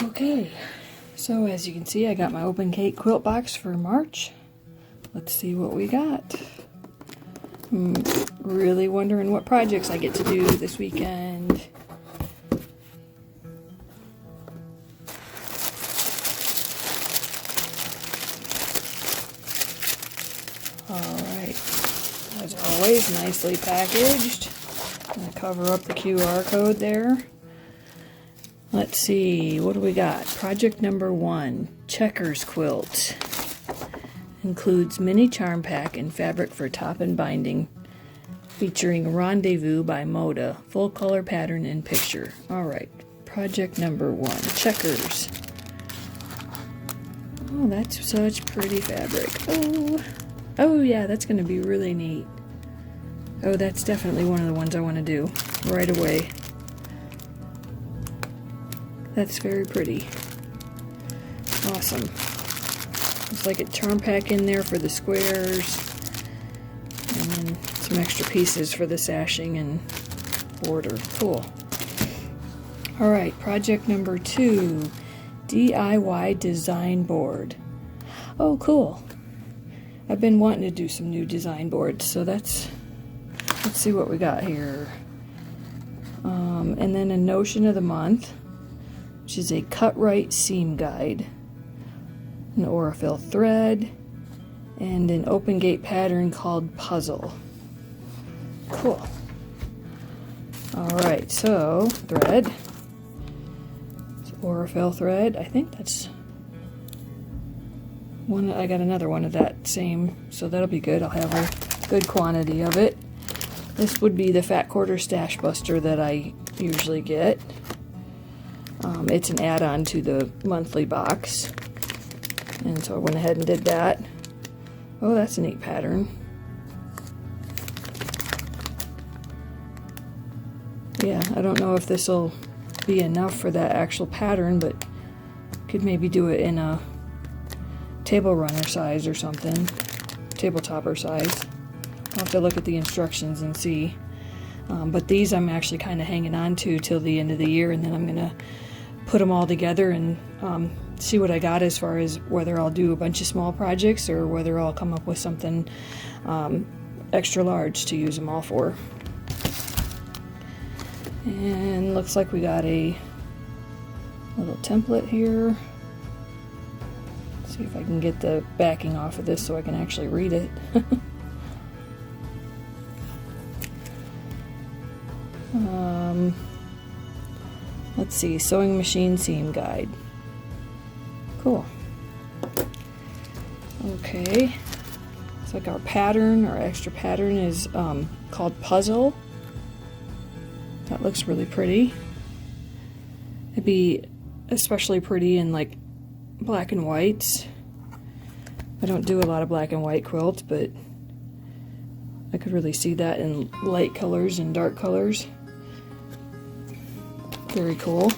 Okay, so as you can see, I got my open cake quilt box for March. Let's see what we got. I'm really wondering what projects I get to do this weekend. Alright, as always, nicely packaged. I'm going to cover up the QR code there. Let's see, what do we got? Project number 1, Checkers Quilt. Includes mini charm pack and fabric for top and binding, featuring Rendezvous by Moda, full color pattern and picture. Alright, project number 1, Checkers. Oh, that's such pretty fabric. Oh yeah, that's going to be really neat. Oh, that's definitely one of the ones I want to do right away. That's very pretty. Awesome. Looks like a charm pack in there for the squares. And then some extra pieces for the sashing and border. Cool. Alright, project number 2. DIY design board. Oh, cool. I've been wanting to do some new design boards, so let's see what we got here. And then a notion of the month, which is a cut right seam guide, an Aurifil thread, and an open gate pattern called Puzzle. Cool. Alright, so thread. It's Aurifil thread. I think that's one. I got another one of that same, so that'll be good. I'll have a good quantity of it. This would be the Fat Quarter Stash Buster that I usually get. It's an add-on to the monthly box, and so I went ahead and did that. Oh, that's a neat pattern. Yeah, I don't know if this will be enough for that actual pattern, but could maybe do it in a table runner size or something, table topper size. I'll have to look at the instructions and see. But these I'm actually kind of hanging on to till the end of the year, and then I'm going to put them all together and see what I got as far as whether I'll do a bunch of small projects or whether I'll come up with something extra large to use them all for. And looks like we got a little template here. Let's see if I can get the backing off of this so I can actually read it. Let's see, sewing machine seam guide. Cool. Okay, it's like our pattern, our extra pattern is called Puzzle. That looks really pretty. It'd be especially pretty in like black and whites. I don't do a lot of black and white quilts, but I could really see that in light colors and dark colors. Very cool.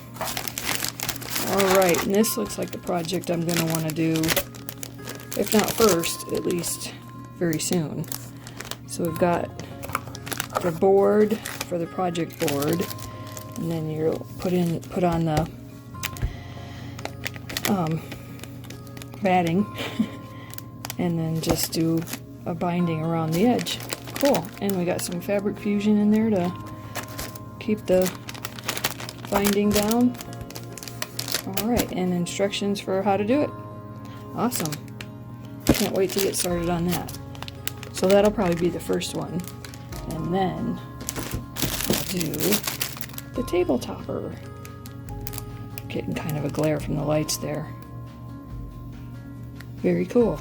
Alright, and this looks like the project I'm going to want to do, if not first, at least very soon. So we've got the board for the project board, and then you'll put on the batting, and then just do a binding around the edge. Cool. And we got some fabric fusion in there to keep the binding down. Alright, and instructions for how to do it. Awesome. Can't wait to get started on that. So that'll probably be the first one. And then I'll do the table topper. Getting kind of a glare from the lights there. Very cool.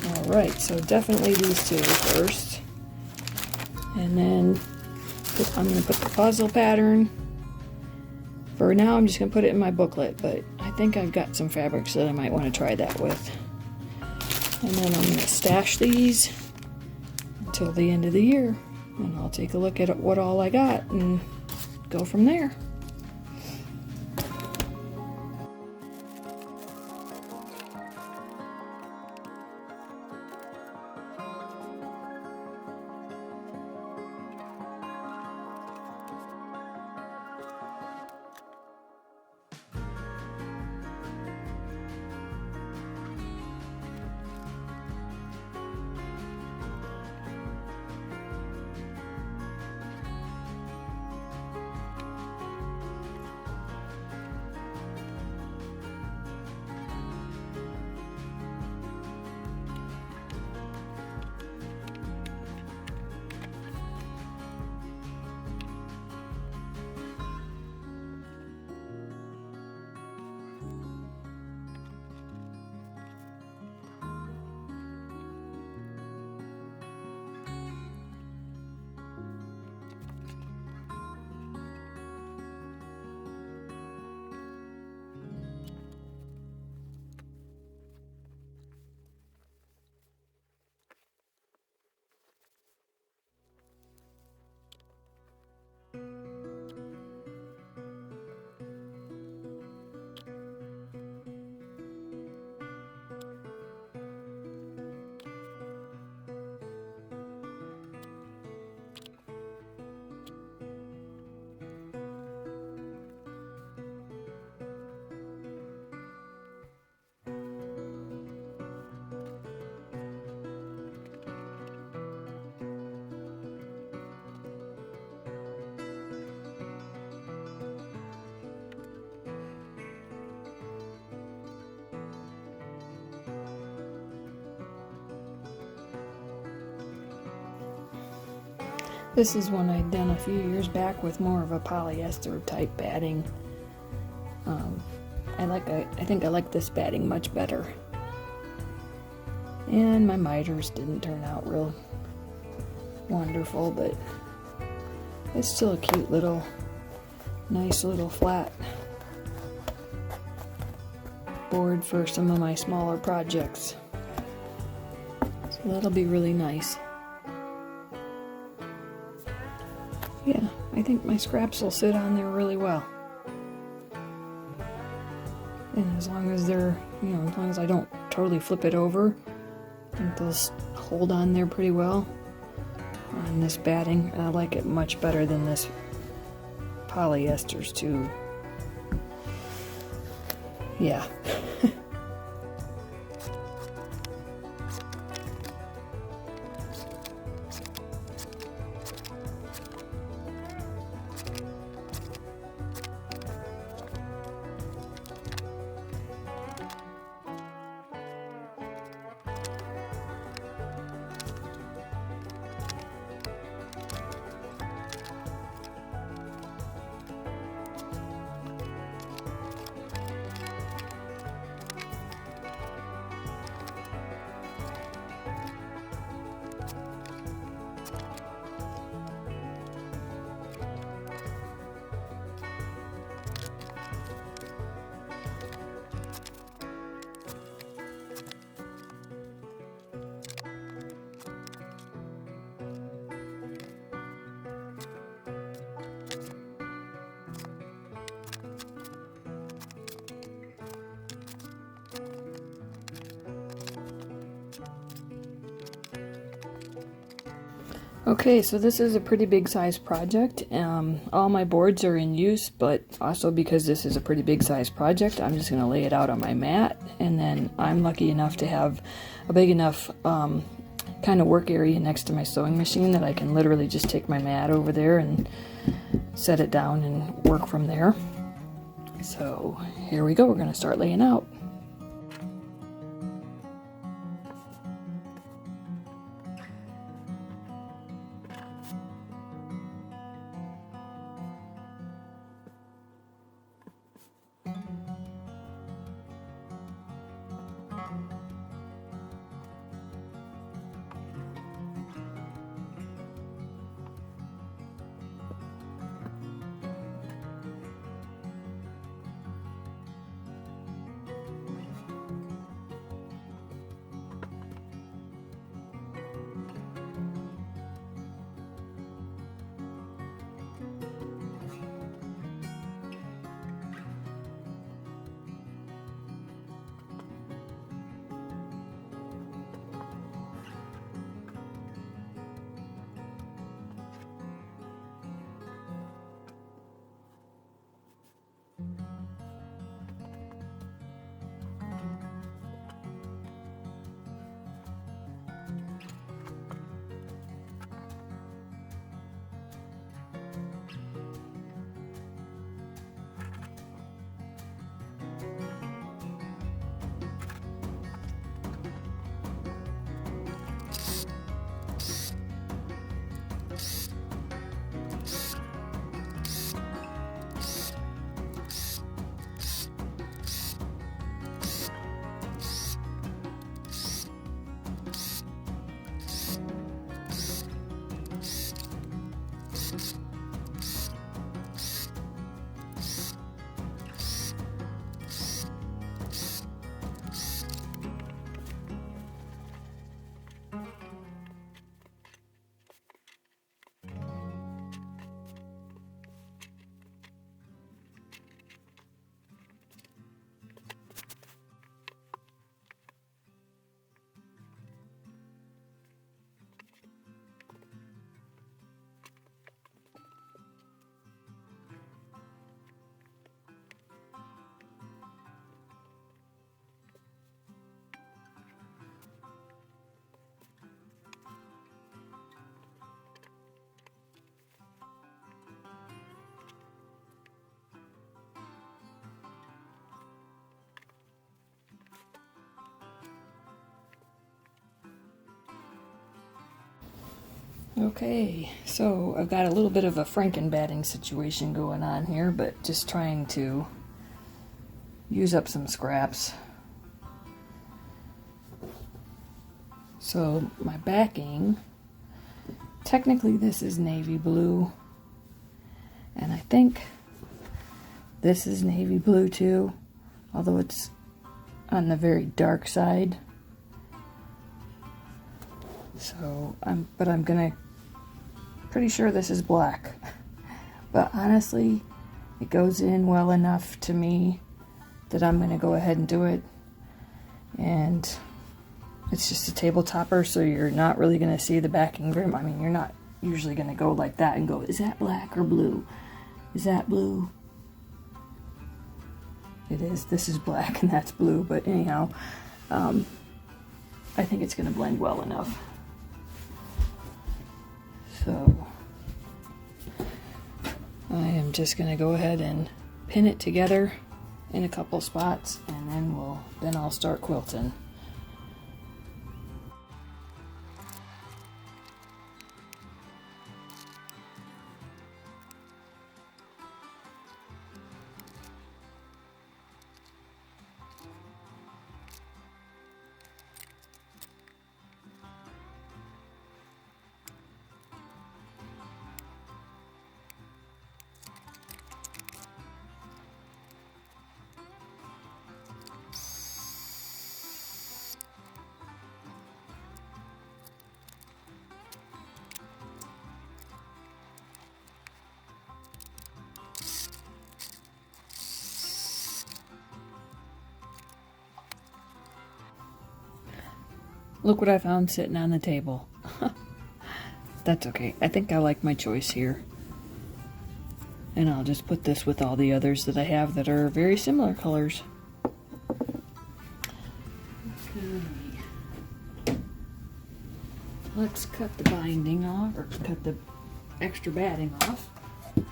Alright, so definitely these two first. And then I'm going to put the puzzle pattern. For now, I'm just going to put it in my booklet, but I think I've got some fabrics that I might want to try that with. And then I'm going to stash these until the end of the year, and I'll take a look at what all I got and go from there. This is one I'd done a few years back with more of a polyester type batting. I think I like this batting much better. And my miters didn't turn out real wonderful, but it's still a cute little, nice little flat board for some of my smaller projects. So that'll be really nice. Yeah, I think my scraps will sit on there really well. And as long as they're, as long as I don't totally flip it over, I think they'll hold on there pretty well on this batting. I like it much better than this polyesters too. Yeah. Okay, so this is a pretty big size project. All my boards are in use, but also because this is a pretty big size project, I'm just going to lay it out on my mat, and then I'm lucky enough to have a big enough kind of work area next to my sewing machine that I can literally just take my mat over there and set it down and work from there. So here we go, we're going to start laying out. Okay, so I've got a little bit of a Franken batting situation going on here, but just trying to use up some scraps. So my backing, technically this is navy blue, and I think this is navy blue too, although it's on the very dark side. So I'm pretty sure this is black, but honestly it goes in well enough to me that I'm gonna go ahead and do it. And it's just a table topper, so you're not really gonna see the backing very much. I mean, you're not usually gonna go like that and go, is that black or blue? Is that blue? It is. This is black and that's blue, but anyhow, I think it's gonna blend well enough. So I am just gonna go ahead and pin it together in a couple spots, and then I'll start quilting. Look what I found sitting on the table. That's okay. I think I like my choice here. And I'll just put this with all the others that I have that are very similar colors. Okay. Let's cut the binding off, or cut the extra batting off. And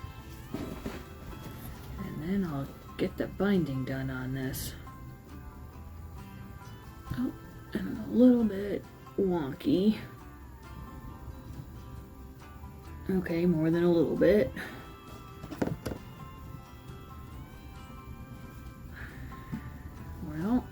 then I'll get the binding done on this. Oh, and a little bit wonky. Okay, more than a little bit. Well,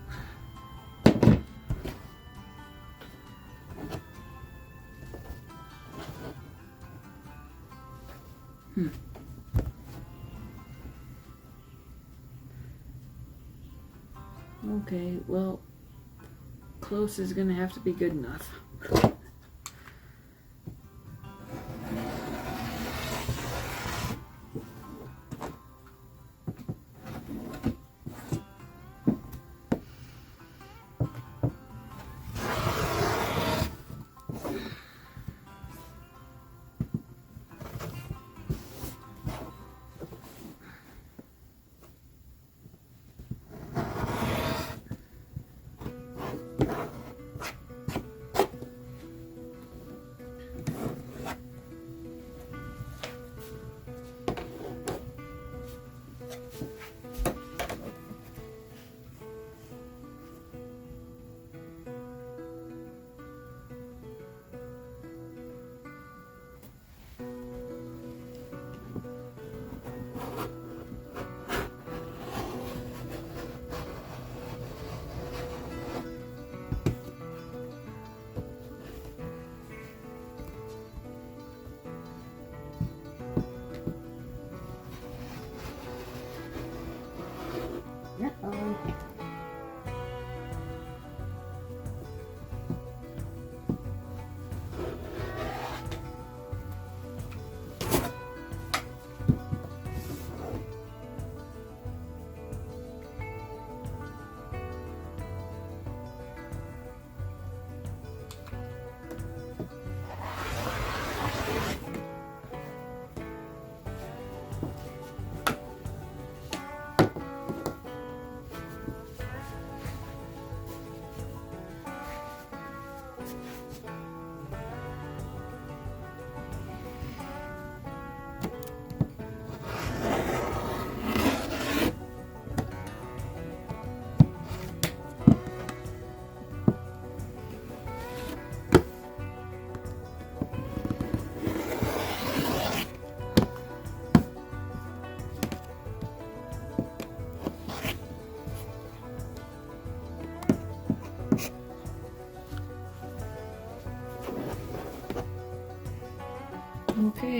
okay, well, close is gonna have to be good enough.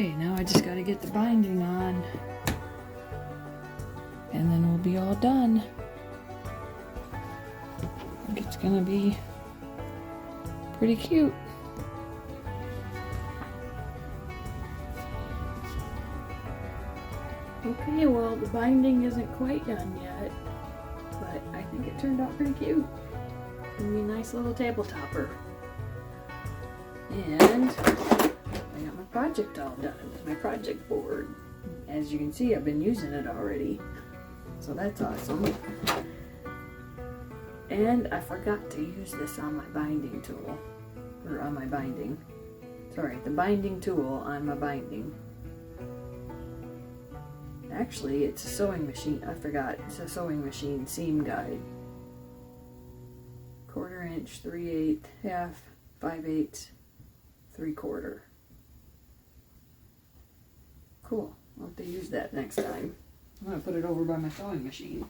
Okay, now I just gotta get the binding on. And then we'll be all done. I think it's gonna be pretty cute. Okay, well, the binding isn't quite done yet, but I think it turned out pretty cute. It's gonna be a nice little table topper. And I got my project all done, my project board. As you can see, I've been using it already, so that's awesome. And I forgot to use this on my binding tool, or on my binding. Sorry, the binding tool on my binding. Actually, it's a sewing machine. I forgot. It's a sewing machine seam guide. 1/4 inch, 3/8, half, 5/8, 3/4. Cool. I'll have to use that next time. I'm going to put it over by my sewing machine.